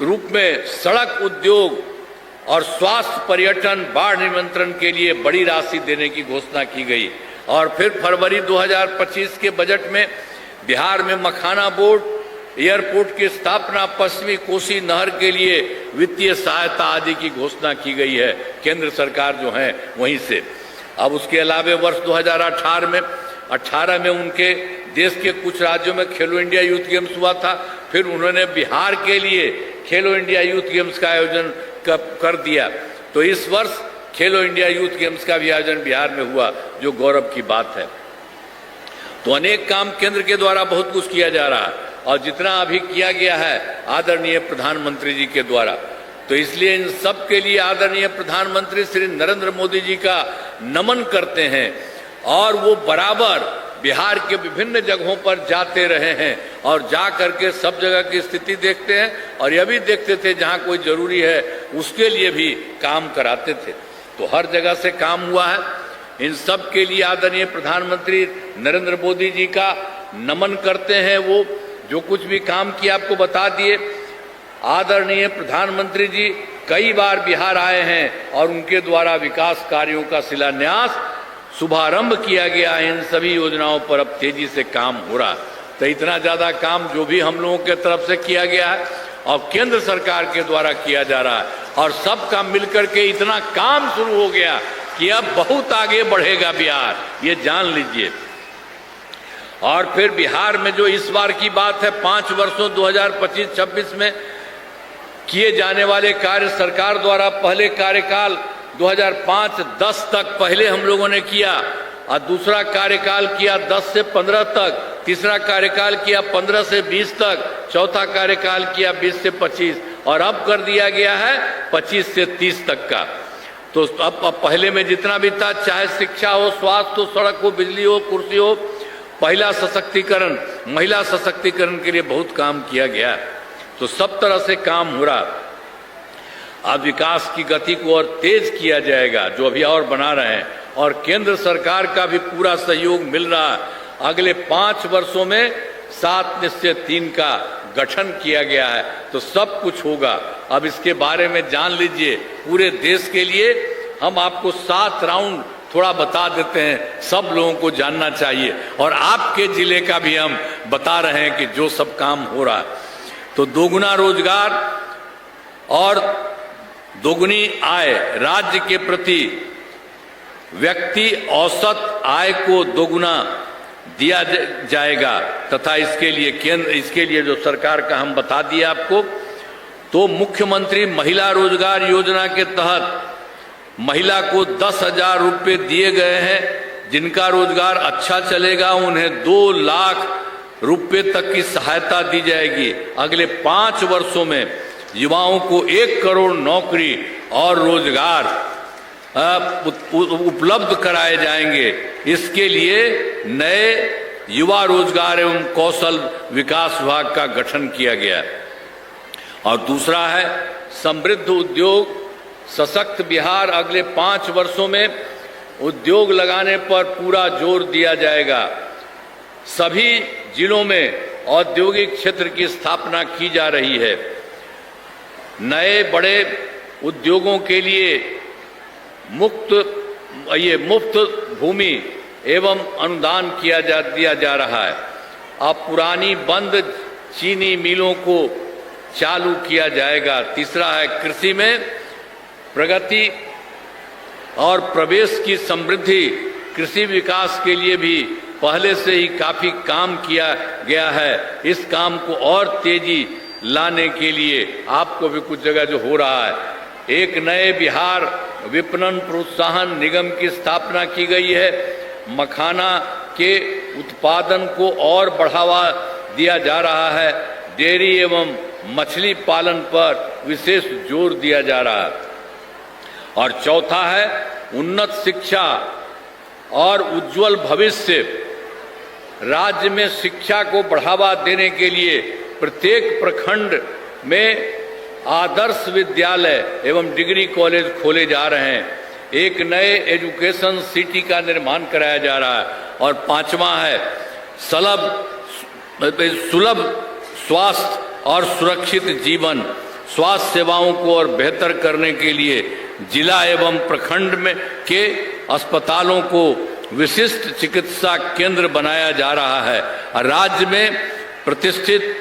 रूप में सड़क उद्योग और स्वास्थ्य पर्यटन बाढ़ नियंत्रण के लिए बड़ी राशि देने की घोषणा की गई। और फिर फरवरी 2025 के बजट में बिहार में मखाना बोर्ड, एयरपोर्ट की स्थापना, पश्चिमी कोसी नहर के लिए वित्तीय सहायता आदि की घोषणा की गई है केंद्र सरकार जो है वहीं से। अब उसके अलावा वर्ष 2018 में उनके देश के कुछ राज्यों में खेलो इंडिया यूथ गेम्स हुआ था। फिर उन्होंने बिहार के लिए खेलो इंडिया यूथ गेम्स का आयोजन कर दिया। तो इस वर्ष खेलो इंडिया यूथ गेम्स का भी आयोजन बिहार में हुआ, जो गौरव की बात है। तो अनेक काम केंद्र के द्वारा बहुत कुछ किया जा रहा है, और जितना अभी किया गया है आदरणीय प्रधानमंत्री जी के द्वारा, तो इसलिए इन सब के लिए आदरणीय प्रधानमंत्री श्री नरेंद्र मोदी जी का नमन करते हैं। और वो बराबर बिहार के विभिन्न जगहों पर जाते रहे हैं और जा करके सब जगह की स्थिति देखते हैं, और यह भी देखते थे जहां कोई जरूरी है उसके लिए भी काम कराते थे। तो हर जगह से काम हुआ है। इन सब के लिए आदरणीय प्रधानमंत्री नरेंद्र मोदी जी का नमन करते हैं। वो जो कुछ भी काम किया आपको बता दिए। आदरणीय प्रधानमंत्री जी कई बार बिहार आए हैं और उनके द्वारा विकास कार्यों का शिलान्यास, शुभारंभ किया गया। इन सभी योजनाओं पर अब तेजी से काम हो रहा है। तो इतना ज्यादा काम जो भी हम लोगों के तरफ से किया गया है और केंद्र सरकार के द्वारा किया जा रहा है, और सबका मिलकर के इतना काम शुरू हो गया कि अब बहुत आगे बढ़ेगा बिहार, ये जान लीजिए। और फिर बिहार में जो इस बार की बात है, 5 वर्षों 2025-26 में किए जाने वाले कार्य सरकार द्वारा पहले कार्यकाल 2005-10 तक पहले हम लोगों ने किया, और दूसरा कार्यकाल किया 10 से 15 तक, तीसरा कार्यकाल किया 15 से 20 तक, चौथा कार्यकाल किया 20 से 25, और अब कर दिया गया है 25 से 30 तक का। तो अब पहले में जितना भी था, चाहे शिक्षा हो, स्वास्थ्य हो, सड़क हो, बिजली हो, कुर्सी हो, महिला सशक्तिकरण के लिए बहुत काम किया गया। तो सब तरह से काम हो रहा। अब विकास की गति को और तेज किया जाएगा, जो अभी और बना रहे हैं, और केंद्र सरकार का भी पूरा सहयोग मिल रहा है। अगले 5 वर्षों में 7 निश्चय 3 का गठन किया गया है। तो सब कुछ होगा। अब इसके बारे में जान लीजिए। पूरे देश के लिए हम आपको 7 राउंड थोड़ा बता देते हैं, सब लोगों को जानना चाहिए, और आपके जिले का भी हम बता रहे हैं कि जो सब काम हो रहा है। तो दोगुना रोजगार और दोगुनी आय, राज्य के प्रति व्यक्ति औसत आय को दोगुना दिया जाएगा, तथा इसके लिए जो सरकार का हम बता दिया आपको। तो मुख्यमंत्री महिला रोजगार योजना के तहत महिला को 10,000 रुपये दिए गए हैं। जिनका रोजगार अच्छा चलेगा उन्हें 2 लाख रुपये तक की सहायता दी जाएगी। अगले 5 वर्षों में युवाओं को 1 करोड़ नौकरी और रोजगार उपलब्ध कराए जाएंगे। इसके लिए नए युवा रोजगार एवं कौशल विकास विभाग का गठन किया गया। और दूसरा है समृद्ध उद्योग सशक्त बिहार। अगले 5 वर्षों में उद्योग लगाने पर पूरा जोर दिया जाएगा। सभी जिलों में औद्योगिक क्षेत्र की स्थापना की जा रही है। नए बड़े उद्योगों के लिए मुफ्त भूमि एवं अनुदान दिया जा रहा है। अब पुरानी बंद चीनी मिलों को चालू किया जाएगा। तीसरा है कृषि में प्रगति और प्रवेश की समृद्धि। कृषि विकास के लिए भी पहले से ही काफी काम किया गया है। इस काम को और तेजी लाने के लिए आपको भी कुछ जगह जो हो रहा है, एक नए बिहार विपणन प्रोत्साहन निगम की स्थापना की गई है। मखाना के उत्पादन को और बढ़ावा दिया जा रहा है। डेयरी एवं मछली पालन पर विशेष जोर दिया जा रहा है। और चौथा है उन्नत शिक्षा और उज्जवल भविष्य। राज्य में शिक्षा को बढ़ावा देने के लिए प्रत्येक प्रखंड में आदर्श विद्यालय एवं डिग्री कॉलेज खोले जा रहे हैं। एक नए एजुकेशन सिटी का निर्माण कराया जा रहा है। और पांचवा है सुलभ स्वास्थ्य और सुरक्षित जीवन। स्वास्थ्य सेवाओं को और बेहतर करने के लिए जिला एवं प्रखंड में के अस्पतालों को विशिष्ट चिकित्सा केंद्र बनाया जा रहा है। राज्य में प्रतिष्ठित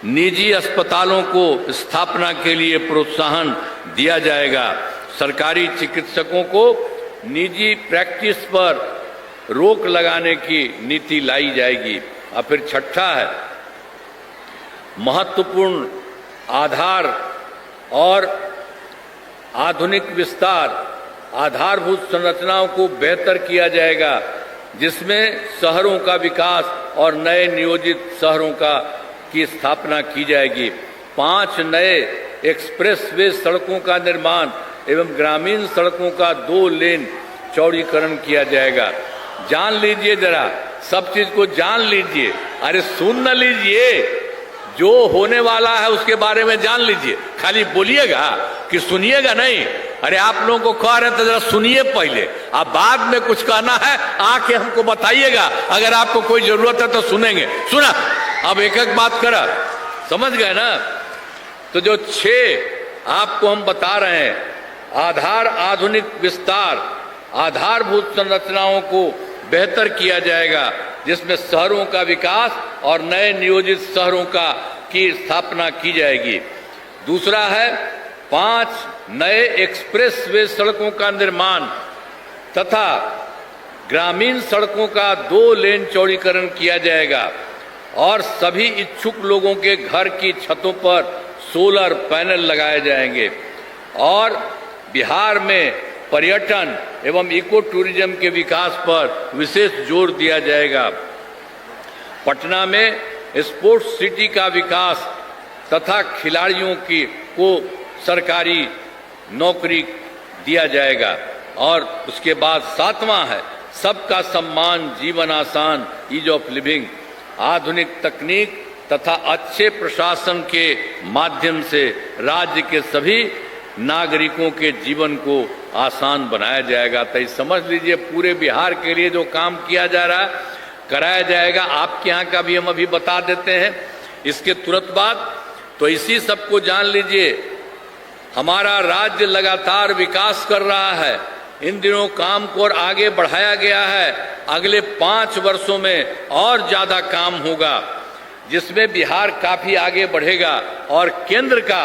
निजी अस्पतालों को स्थापना के लिए प्रोत्साहन दिया जाएगा। सरकारी चिकित्सकों को निजी प्रैक्टिस पर रोक लगाने की नीति लाई जाएगी। और फिर छठा है, महत्वपूर्ण आधार और आधुनिक विस्तार, आधारभूत संरचनाओं को बेहतर किया जाएगा, जिसमें शहरों का विकास और नए नियोजित शहरों की स्थापना की जाएगी। 5 नए एक्सप्रेसवे सड़कों का निर्माण एवं ग्रामीण सड़कों का 2 लेन चौड़ीकरण किया जाएगा। जान लीजिए, जरा सब चीज को जान लीजिए। अरे सुन न लीजिए, जो होने वाला है उसके बारे में जान लीजिए। खाली बोलिएगा कि सुनिएगा नहीं। अरे आप लोगों को कह रहे हैं तो जरा सुनिए पहले, अब बाद में कुछ कहना है आके हमको बताइएगा। अगर आपको कोई जरूरत है तो सुनेंगे। सुना, अब एक एक बात करा, समझ गए ना? तो जो 6 आपको हम बता रहे हैं, आधार आधुनिक विस्तार, आधारभूत संरचनाओं को बेहतर किया जाएगा, जिसमें शहरों का विकास और नए नियोजित शहरों की स्थापना की जाएगी। दूसरा है 5 नए एक्सप्रेसवे सड़कों का निर्माण तथा ग्रामीण सड़कों का 2 लेन चौड़ीकरण किया जाएगा और सभी इच्छुक लोगों के घर की छतों पर सोलर पैनल लगाए जाएंगे। और बिहार में पर्यटन एवं इको टूरिज्म के विकास पर विशेष जोर दिया जाएगा। पटना में स्पोर्ट्स सिटी का विकास तथा खिलाड़ियों को सरकारी नौकरी दिया जाएगा। और उसके बाद 7वां है सबका सम्मान, जीवन आसान, ईज ऑफ लिविंग। आधुनिक तकनीक तथा अच्छे प्रशासन के माध्यम से राज्य के सभी नागरिकों के जीवन को आसान बनाया जाएगा। तो समझ लीजिए, पूरे बिहार के लिए जो काम किया जा रहा है कराया जाएगा। आपके यहाँ का भी हम अभी बता देते हैं इसके तुरंत बाद। तो इसी सबको जान लीजिए, हमारा राज्य लगातार विकास कर रहा है। इन दिनों काम को और आगे बढ़ाया गया है। अगले 5 वर्षों में और ज्यादा काम होगा, जिसमें बिहार काफी आगे बढ़ेगा और केंद्र का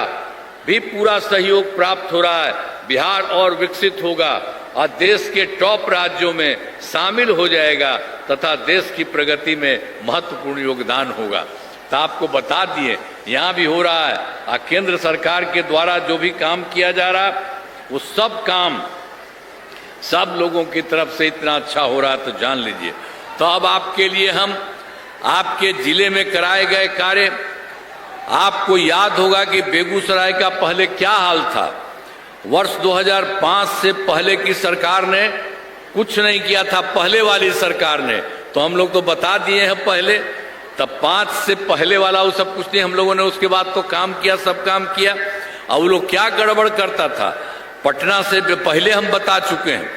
भी पूरा सहयोग प्राप्त हो रहा है। बिहार और विकसित होगा और देश के टॉप राज्यों में शामिल हो जाएगा तथा देश की प्रगति में महत्वपूर्ण योगदान होगा। तो आपको बता दिए, यहाँ भी हो रहा है। और केंद्र सरकार के द्वारा जो भी काम किया जा रहा है वो सब काम सब लोगों की तरफ से इतना अच्छा हो रहा है, तो जान लीजिए। तो अब आपके लिए हम आपके जिले में कराए गए कार्य, आपको याद होगा कि बेगूसराय का पहले क्या हाल था। वर्ष 2005 से पहले की सरकार ने कुछ नहीं किया था, पहले वाली सरकार ने। तो हम लोग तो बता दिए हैं पहले, तब 5 से पहले वाला वो सब कुछ नहीं, हम लोगों ने उसके बाद तो काम किया, सब काम किया। और वो लोग क्या गड़बड़ करता था, पटना से पहले हम बता चुके हैं,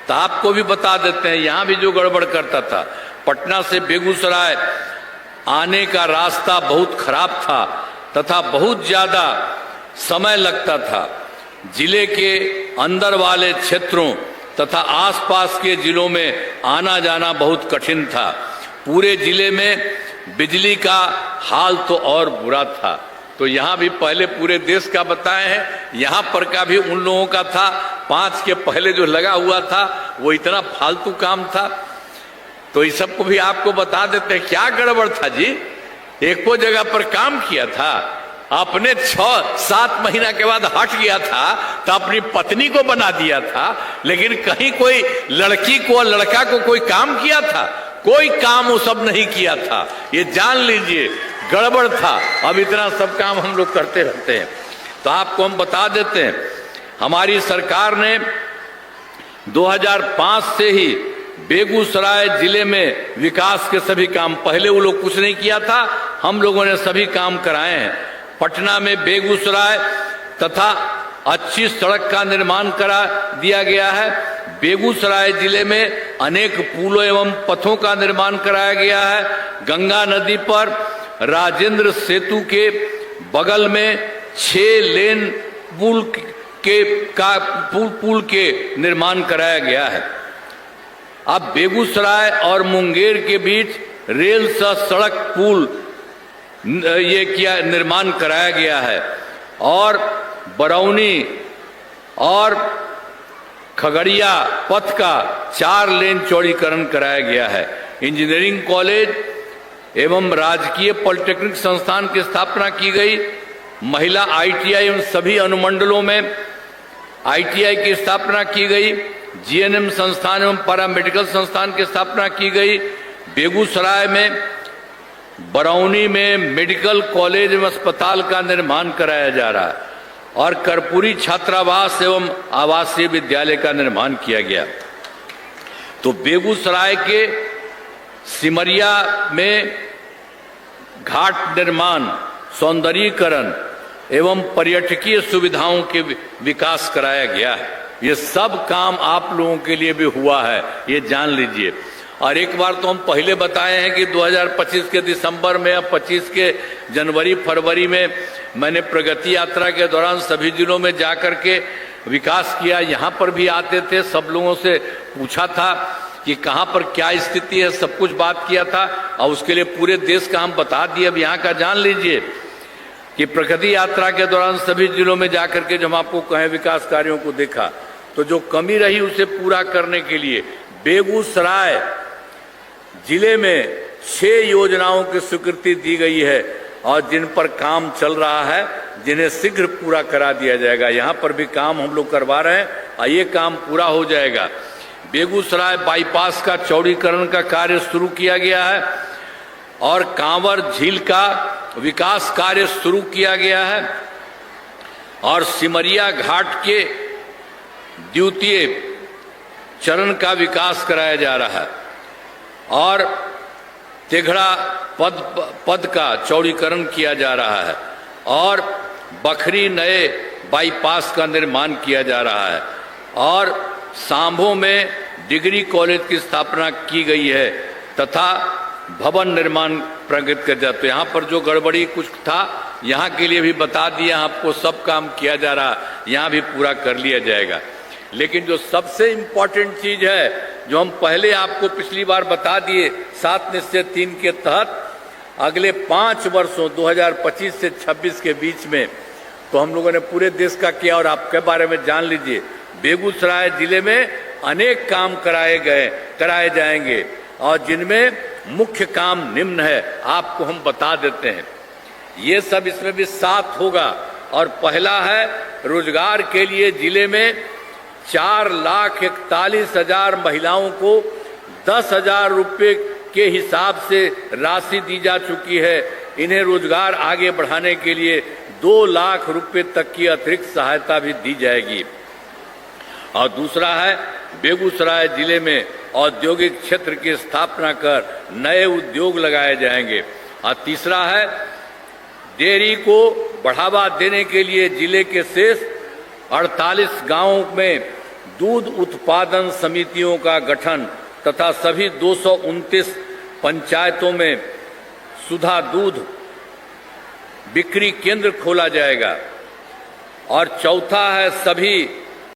तो आपको भी बता देते हैं। यहाँ भी जो गड़बड़ करता था, पटना से बेगूसराय आने का रास्ता बहुत खराब था तथा बहुत ज्यादा समय लगता था। जिले के अंदर वाले क्षेत्रों तथा आसपास के जिलों में आना जाना बहुत कठिन था। पूरे जिले में बिजली का हाल तो और बुरा था। तो यहाँ भी पहले पूरे देश का बताए हैं, यहाँ पर का भी उन लोगों का था। 5 के पहले जो लगा हुआ था वो इतना फालतू काम था। तो इस सब को भी आपको बता देते हैं क्या गड़बड़ था जी। एक को जगह पर काम किया था, अपने 6-7 महीना के बाद हट गया था, तो अपनी पत्नी को बना दिया था। लेकिन कहीं कोई लड़की को लड़का को कोई काम किया था? कोई काम वो सब नहीं किया था। ये जान लीजिए, गड़बड़ था। अब इतना सब काम हम लोग करते रहते हैं। तो आपको हम बता देते हैं, हमारी सरकार ने 2005 से ही बेगूसराय जिले में विकास के सभी काम, पहले वो लोग कुछ नहीं किया था, हम लोगों ने सभी काम कराए हैं। पटना में बेगूसराय तथा अच्छी सड़क का निर्माण करा दिया गया है। बेगूसराय जिले में अनेक पुलों एवं पथों का निर्माण कराया गया है। गंगा नदी पर राजेंद्र सेतु के बगल में 6 लेन पुल के निर्माण कराया गया है। अब बेगूसराय और मुंगेर के बीच रेल सह सड़क पुल निर्माण कराया गया है और बरौनी और खगड़िया पथ का 4 लेन चौड़ीकरण कराया गया है। इंजीनियरिंग कॉलेज एवं राजकीय पॉलिटेक्निक संस्थान की स्थापना की गई। महिला ITI एवं सभी अनुमंडलों में ITI की स्थापना की गई। GNM संस्थान एवं पैरामेडिकल संस्थान की स्थापना की गई। बेगूसराय में बरौनी में मेडिकल कॉलेज एवं अस्पताल का निर्माण कराया जा रहा है और कर्पूरी छात्रावास एवं आवासीय विद्यालय का निर्माण किया गया। तो बेगूसराय के सिमरिया में घाट निर्माण, सौंदर्यीकरण एवं पर्यटकीय सुविधाओं के विकास कराया गया है। ये सब काम आप लोगों के लिए भी हुआ है, ये जान लीजिए। और एक बार तो हम पहले बताए हैं कि 2025 के दिसंबर में या 25 के जनवरी फरवरी में मैंने प्रगति यात्रा के दौरान सभी जिलों में जाकर के विकास किया। यहाँ पर भी आते थे, सब लोगों से पूछा था कि कहाँ पर क्या स्थिति है, सब कुछ बात किया था और उसके लिए पूरे देश का हम बता दिए। अब यहाँ का जान लीजिए कि प्रगति यात्रा के दौरान सभी जिलों में जाकर के जब आपको कहें विकास कार्यों को देखा तो जो कमी रही उसे पूरा करने के लिए बेगूसराय जिले में 6 योजनाओं की स्वीकृति दी गई है और जिन पर काम चल रहा है, जिन्हें शीघ्र पूरा करा दिया जाएगा। यहाँ पर भी काम हम लोग करवा रहे हैं और ये काम पूरा हो जाएगा। बेगूसराय बाईपास का चौड़ीकरण का कार्य शुरू किया गया है और कांवर झील का विकास कार्य शुरू किया गया है और सिमरिया घाट के द्वितीय चरण का विकास कराया जा रहा है और तेघड़ा पद का चौड़ीकरण किया जा रहा है और बखरी नए बाईपास का निर्माण किया जा रहा है और सांभो में डिग्री कॉलेज की स्थापना की गई है तथा भवन निर्माण प्रगति कर जाए। तो यहाँ पर जो गड़बड़ी कुछ था, यहाँ के लिए भी बता दिया आपको, सब काम किया जा रहा, यहाँ भी पूरा कर लिया जाएगा। लेकिन जो सबसे इम्पोर्टेंट चीज है, जो हम पहले आपको पिछली बार बता दिए 7 निश्चय 3 के तहत अगले 5 वर्षों 2025 से 26 के बीच में, तो हम लोगों ने पूरे देश का किया और आपके बारे में जान लीजिए। बेगूसराय जिले में अनेक काम कराए जाएंगे और जिनमें मुख्य काम निम्न है, आपको हम बता देते हैं। ये सब इसमें भी 7 होगा और पहला है रोजगार के लिए जिले में 4,41,000 महिलाओं को 10,000 रुपये के हिसाब से राशि दी जा चुकी है। इन्हें रोजगार आगे बढ़ाने के लिए 2 लाख रुपये तक की अतिरिक्त सहायता भी दी जाएगी। और दूसरा है बेगूसराय जिले में औद्योगिक क्षेत्र की स्थापना कर नए उद्योग लगाए जाएंगे। और तीसरा है डेयरी को बढ़ावा देने के लिए जिले के शेष 48 गांवों में दूध उत्पादन समितियों का गठन तथा सभी 229 पंचायतों में सुधा दूध बिक्री केंद्र खोला जाएगा। और चौथा है सभी